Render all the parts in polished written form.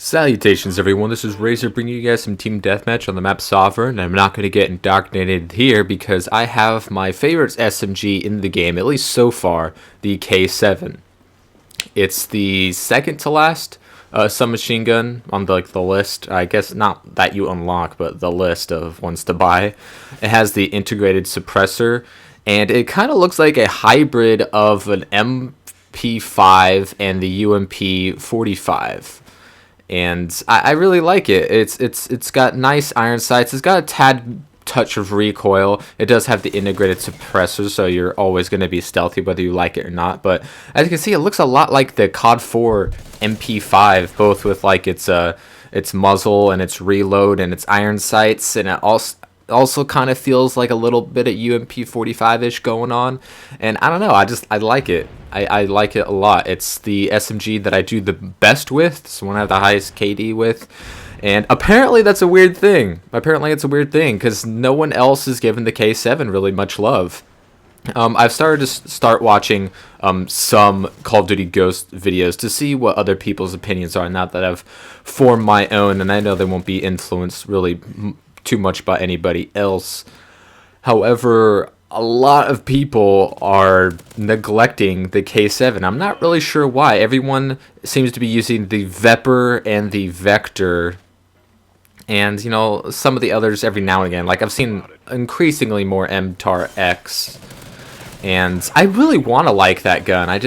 Salutations everyone, this is Razor bringing you guys some Team Deathmatch on the map Sovereign. I'm not going to get indoctrinated here because I have my favorite SMG in the game, at least so far, the K7. It's the second to last submachine gun on the list. I guess not that you unlock, but the list of ones to buy. It has the integrated suppressor, and it kind of looks like a hybrid of an MP5 and the UMP 45. And I really like it. It's got nice iron sights. It's got a tad touch of recoil. It does have the integrated suppressor, so you're always going to be stealthy whether you like it or not. But as you can see, it looks a lot like the COD 4 MP5, both with like its muzzle and its reload and its iron sights, and it also kind of feels like a little bit of UMP 45-ish going on. And I don't know, I like it. I like it a lot. It's the SMG that I do the best with. It's the one I have the highest KD with. And apparently that's a weird thing. Apparently it's a weird thing because no one else is giving the K7 really much love. I've started to watching some Call of Duty Ghost videos to see what other people's opinions are, now that I've formed my own, and I know they won't be influenced really too much by anybody else. However, a lot of people are neglecting the K7. I'm not really sure why. Everyone seems to be using the Vepr and the Vector, and you know, some of the others every now and again. Like I've seen increasingly more MTAR X, and I really want to like that gun. I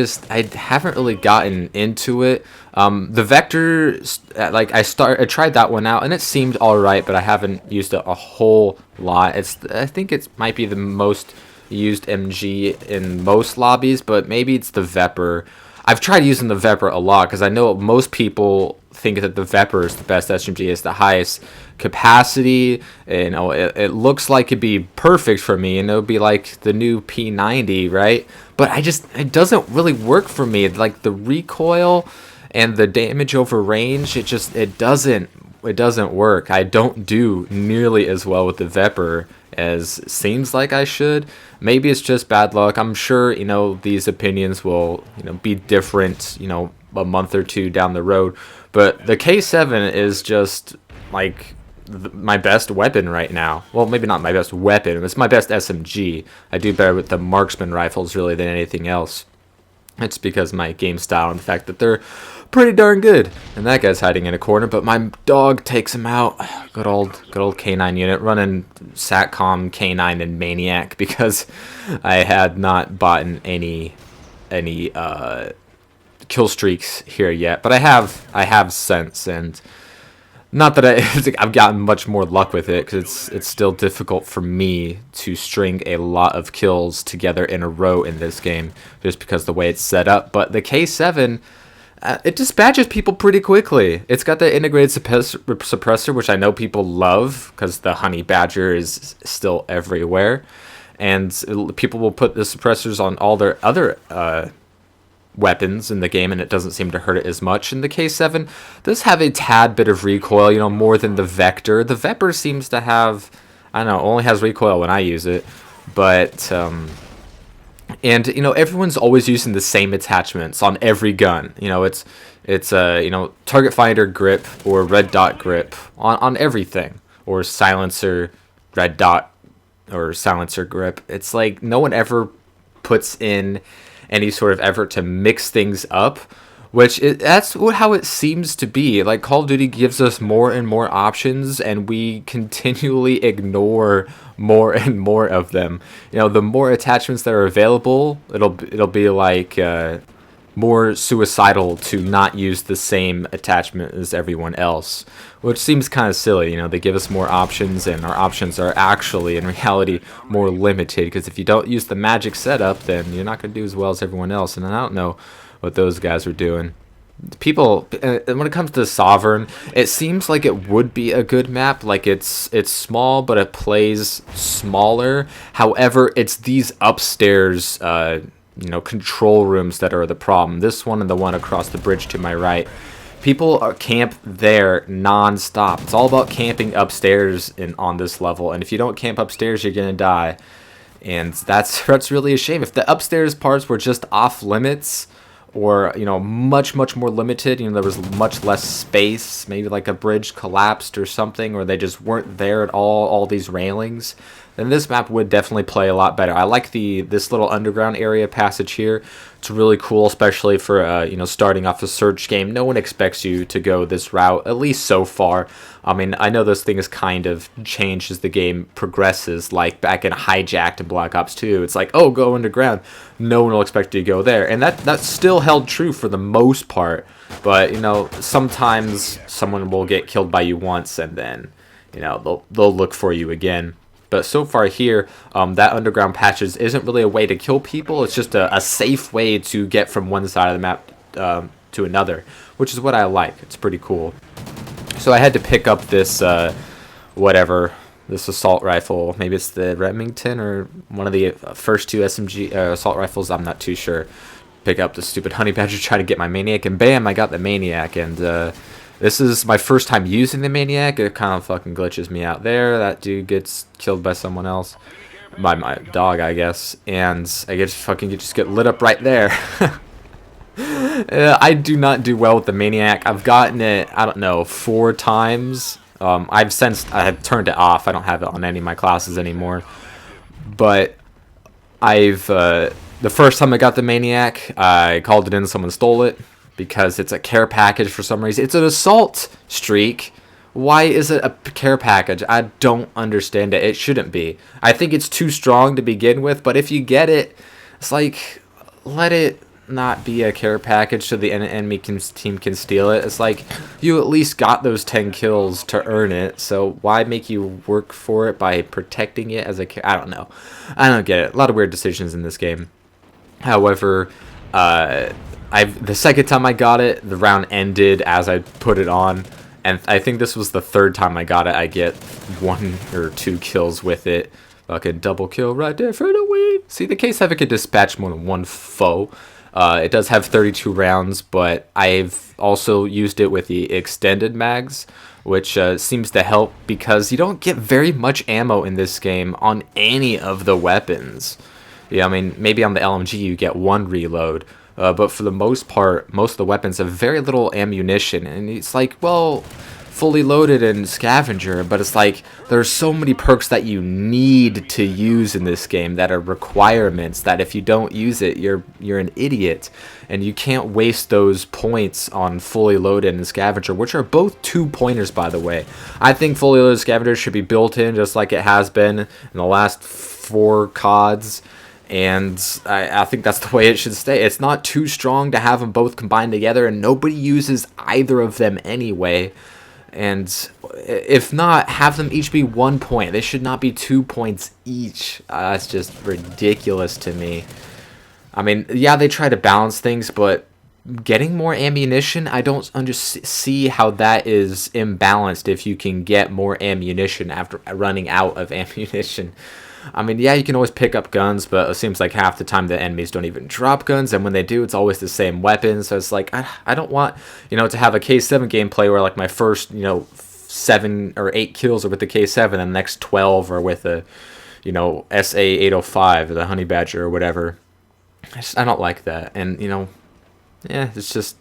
haven't really gotten into it. The Vector, like I tried that one out and it seemed all right, but I haven't used it a whole lot. I think it might be the most used MG in most lobbies, but maybe it's the Vepr. I've tried using the Vepr a lot because I know most people think that the Vepr is the best SMG, is the highest capacity. You know, it looks like it'd be perfect for me, and it would be like the new P90, right? But it doesn't really work for me. Like the recoil and the damage over range, it doesn't work. I don't do nearly as well with the Vepr as it seems like I should. Maybe it's just bad luck. I'm sure, you know, these opinions will, you know, be different, you know, a month or two down the road. But the K7 is just like my best weapon right now. Well, maybe not my best weapon. It's my best SMG. I do better with the marksman rifles really than anything else. It's because of my game style and the fact that they're pretty darn good. And that guy's hiding in a corner, but my dog takes him out. Good old K9 unit, running Satcom K9 and Maniac because I had not bought any kill streaks here yet. But I have since, and not that I've gotten much more luck with it, because it's still difficult for me to string a lot of kills together in a row in this game, just because the way it's set up. But the K7, it dispatches people pretty quickly. It's got the integrated suppressor, which I know people love, because the Honey Badger is still everywhere. And people will put the suppressors on all their other weapons in the game, and it doesn't seem to hurt it as much. And the K7 does have a tad bit of recoil, you know, more than the Vector. The Vepr seems to have, I don't know, only has recoil when I use it, but and you know, everyone's always using the same attachments on every gun. You know, it's you know, target finder grip or red dot grip on everything, or silencer red dot or silencer grip. It's like no one ever puts in any sort of effort to mix things up, that's how it seems to be. Like Call of Duty gives us more and more options, and we continually ignore more and more of them. You know, the more attachments that are available, it'll be like more suicidal to not use the same attachment as everyone else, which seems kind of silly. You know, they give us more options, and our options are actually in reality more limited, because if you don't use the magic setup, then you're not going to do as well as everyone else. And I don't know what those guys are doing. People, when it comes to Sovereign, it seems like it would be a good map. Like it's small, but it plays smaller. However, it's these upstairs you know, control rooms that are the problem. This one and the one across the bridge to my right. People camp there non-stop. It's all about camping upstairs on this level. And if you don't camp upstairs, you're gonna die. And that's really a shame. If the upstairs parts were just off limits, or much more limited. There was much less space, maybe like a bridge collapsed or something, or they just weren't there at all these railings, then this map would definitely play a lot better. I like this little underground area passage here. It's really cool, especially for starting off a search game. No one expects you to go this route, at least so far. I mean, I know those things kind of change as the game progresses, like back in Hijacked and Black Ops 2. It's like, oh, go underground. No one will expect you to go there. And that's still held true for the most part. But, sometimes someone will get killed by you once, and then, they'll look for you again. But so far here, that underground patches isn't really a way to kill people. It's just a safe way to get from one side of the map to another, which is what I like. It's pretty cool. So I had to pick up this, this assault rifle. Maybe it's the Remington or one of the first two SMG assault rifles. I'm not too sure. Pick up the stupid honey badger, try to get my maniac, and bam, I got the maniac. And this is my first time using the maniac. It kind of fucking glitches me out there. That dude gets killed by someone else. By my dog, I guess. And I just get lit up right there. I do not do well with the maniac. I've gotten it, I don't know, 4 times. I have turned it off. I don't have it on any of my classes anymore. But the first time I got the maniac, I called it in, someone stole it. Because it's a care package for some reason. It's an assault streak. Why is it a care package? I don't understand it. It shouldn't be. I think it's too strong to begin with, but if you get it, it's like, let it not be a care package so the enemy team can steal it. It's like, you at least got those 10 kills to earn it, so why make you work for it by protecting it as a care? I don't know. I don't get it. A lot of weird decisions in this game. However, the second time I got it, the round ended as I put it on, and I think this was the third time I got it. I get 1 or 2 kills with it. Fucking double kill right there for the win. See, the K7 can dispatch more than one foe. It does have 32 rounds, but I've also used it with the extended mags, which seems to help because you don't get very much ammo in this game on any of the weapons. Yeah, I mean, maybe on the LMG you get 1 reload. But for the most part, most of the weapons have very little ammunition. And it's like, well, fully loaded and scavenger, but it's like there's so many perks that you need to use in this game that are requirements that if you don't use it, you're an idiot. And you can't waste those points on fully loaded and scavenger, which are both 2-pointers, by the way. I think fully loaded scavenger should be built in just like it has been in the last 4 CODs. And I think that's the way it should stay. It's not too strong to have them both combined together, and nobody uses either of them anyway. And if not, have them each be 1 point. They should not be 2 points each. That's just ridiculous to me. I mean, yeah, they try to balance things, but getting more ammunition, I don't see how that is imbalanced if you can get more ammunition after running out of ammunition. I mean, yeah, you can always pick up guns, but it seems like half the time the enemies don't even drop guns, and when they do, it's always the same weapon. So it's like, I don't want, to have a K7 gameplay where like my first, 7 or 8 kills are with the K7, and the next 12 are with a, SA-805 or the Honey Badger or whatever. I don't like that, and yeah, it's just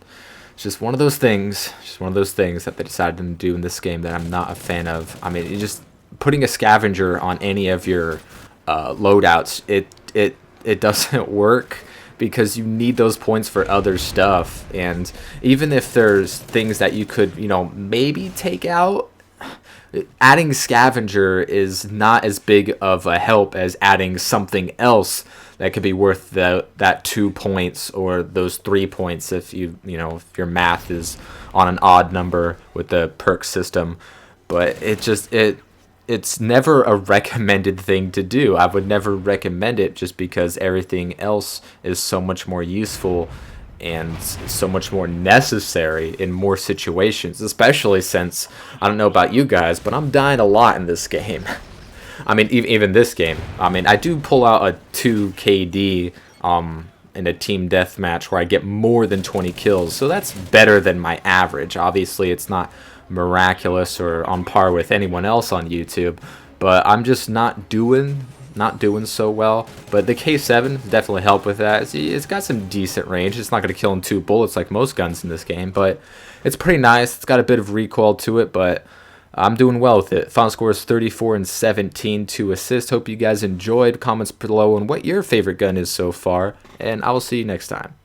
one of those things. Just one of those things that they decided to do in this game that I'm not a fan of. I mean, putting a scavenger on any of your loadouts, it doesn't work because you need those points for other stuff. And even if there's things that you could maybe take out, adding scavenger is not as big of a help as adding something else that could be worth that 2 points or those 3 points if if your math is on an odd number with the perk system. But it's never a recommended thing to do. I would never recommend it just because everything else is so much more useful and so much more necessary in more situations, especially since, I don't know about you guys, but I'm dying a lot in this game. I mean, even this game. I mean, I do pull out a 2 KD in a team deathmatch where I get more than 20 kills, so that's better than my average. Obviously, it's not miraculous or on par with anyone else on YouTube, but I'm just not doing not doing so well. But the K7 definitely helped with that. It's got some decent range. It's not going to kill in 2 bullets like most guns in this game, but it's pretty nice. It's got a bit of recoil to it, but I'm doing well with it. Final score is 34 and 17, 2 assists. Hope you guys enjoyed. Comments below on what your favorite gun is so far, and I will see you next time.